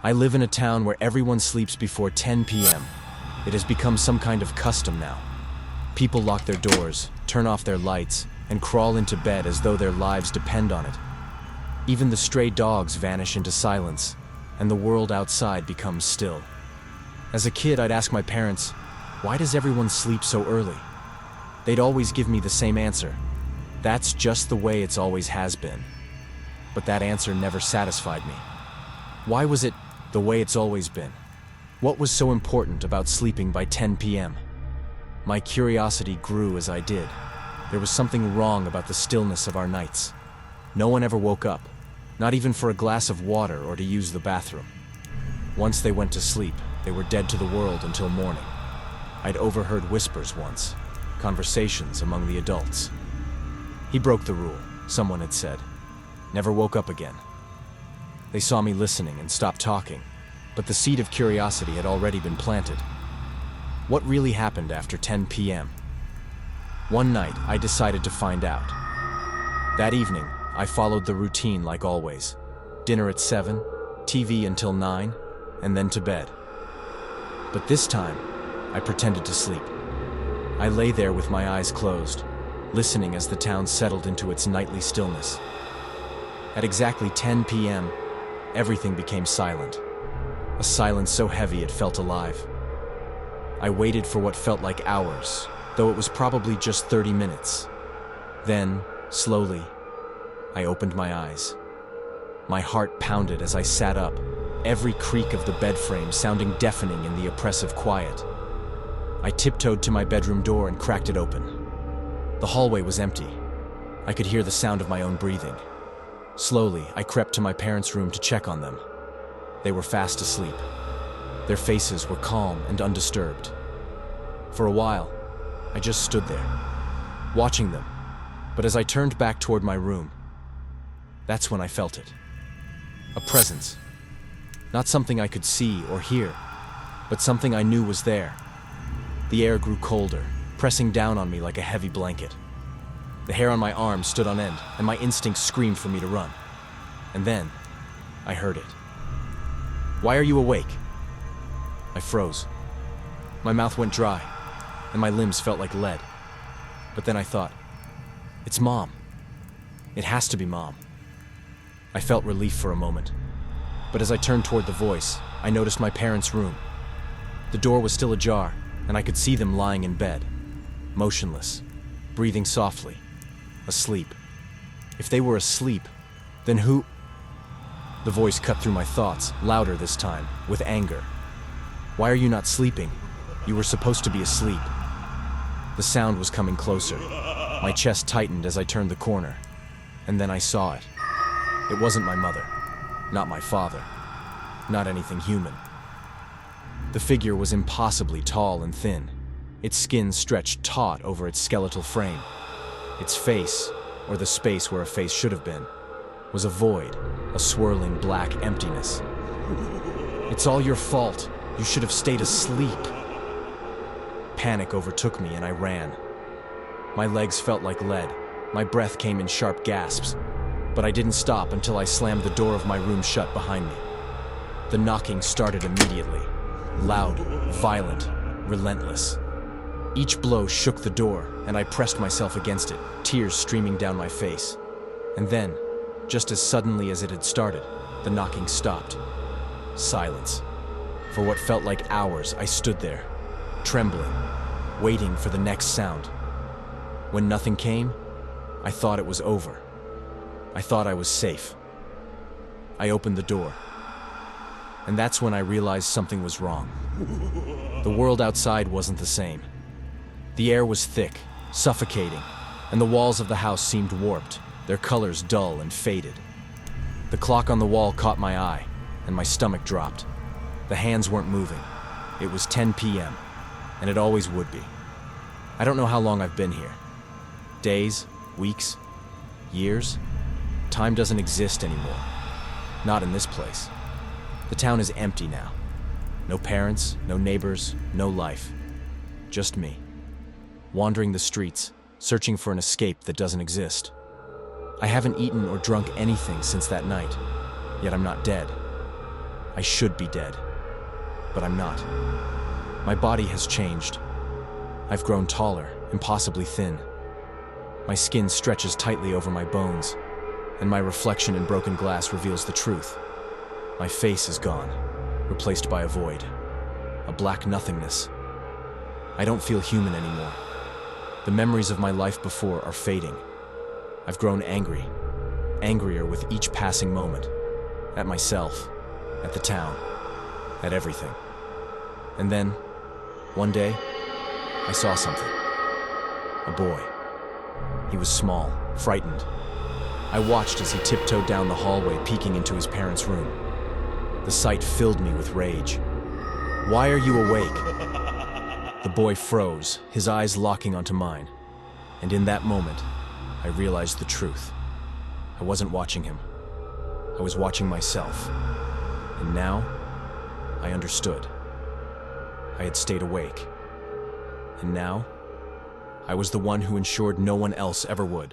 I live in a town where everyone sleeps before 10 p.m. It has become some kind of custom now. People lock their doors, turn off their lights, and crawl into bed as though their lives depend on it. Even the stray dogs vanish into silence, and the world outside becomes still. As a kid, I'd ask my parents, "Why does everyone sleep so early?" They'd always give me the same answer: "That's just the way it's always has been." But that answer never satisfied me. Why was it the way it's always been? What was so important about sleeping by 10 p.m.? My curiosity grew as I did. There was something wrong about the stillness of our nights. No one ever woke up, not even for a glass of water or to use the bathroom. Once they went to sleep, they were dead to the world until morning. I'd overheard whispers once, conversations among the adults. "He broke the rule," someone had said. "Never woke up again." They saw me listening and stopped talking, but the seed of curiosity had already been planted. What really happened after 10 p.m.? One night, I decided to find out. That evening, I followed the routine like always. Dinner at 7, TV until 9, and then to bed. But this time, I pretended to sleep. I lay there with my eyes closed, listening as the town settled into its nightly stillness. At exactly 10 p.m., everything became silent. A silence so heavy it felt alive. I waited for what felt like hours, though it was probably just 30 minutes. Then, slowly, I opened my eyes. My heart pounded as I sat up, every creak of the bed frame sounding deafening in the oppressive quiet. I tiptoed to my bedroom door and cracked it open. The hallway was empty. I could hear the sound of my own breathing. Slowly, I crept to my parents' room to check on them. They were fast asleep. Their faces were calm and undisturbed. For a while, I just stood there, watching them. But as I turned back toward my room, that's when I felt it. A presence. Not something I could see or hear, but something I knew was there. The air grew colder, pressing down on me like a heavy blanket. The hair on my arms stood on end, and my instincts screamed for me to run. And then, I heard it. "Why are you awake?" I froze. My mouth went dry, and my limbs felt like lead. But then I thought, it's Mom. It has to be Mom. I felt relief for a moment. But as I turned toward the voice, I noticed my parents' room. The door was still ajar, and I could see them lying in bed, motionless, breathing softly, asleep. If they were asleep, then who? The voice cut through my thoughts, louder this time, with anger. "Why are you not sleeping? You were supposed to be asleep." The sound was coming closer. My chest tightened as I turned the corner, and then I saw it. It wasn't my mother, not my father, not anything human. The figure was impossibly tall and thin. Its skin stretched taut over its skeletal frame. Its face, or the space where a face should have been, was a void, a swirling black emptiness. "It's all your fault. You should have stayed asleep." Panic overtook me and I ran. My legs felt like lead. My breath came in sharp gasps. But I didn't stop until I slammed the door of my room shut behind me. The knocking started immediately. Loud, violent, relentless. Each blow shook the door, and I pressed myself against it, tears streaming down my face. And then, just as suddenly as it had started, the knocking stopped. Silence. For what felt like hours, I stood there, trembling, waiting for the next sound. When nothing came, I thought it was over. I thought I was safe. I opened the door. And that's when I realized something was wrong. The world outside wasn't the same. The air was thick, suffocating, and the walls of the house seemed warped, their colors dull and faded. The clock on the wall caught my eye, and my stomach dropped. The hands weren't moving. It was 10 p.m., and it always would be. I don't know how long I've been here. Days, weeks, years? Time doesn't exist anymore. Not in this place. The town is empty now. No parents, no neighbors, no life. Just me. Wandering the streets, searching for an escape that doesn't exist. I haven't eaten or drunk anything since that night, yet I'm not dead. I should be dead, but I'm not. My body has changed. I've grown taller, impossibly thin. My skin stretches tightly over my bones, and my reflection in broken glass reveals the truth. My face is gone, replaced by a void, a black nothingness. I don't feel human anymore. The memories of my life before are fading. I've grown angry, angrier with each passing moment. At myself, at the town, at everything. And then, one day, I saw something. A boy. He was small, frightened. I watched as he tiptoed down the hallway, peeking into his parents' room. The sight filled me with rage. "Why are you awake?" The boy froze, his eyes locking onto mine. And in that moment, I realized the truth. I wasn't watching him. I was watching myself. And now, I understood. I had stayed awake. And now, I was the one who ensured no one else ever would.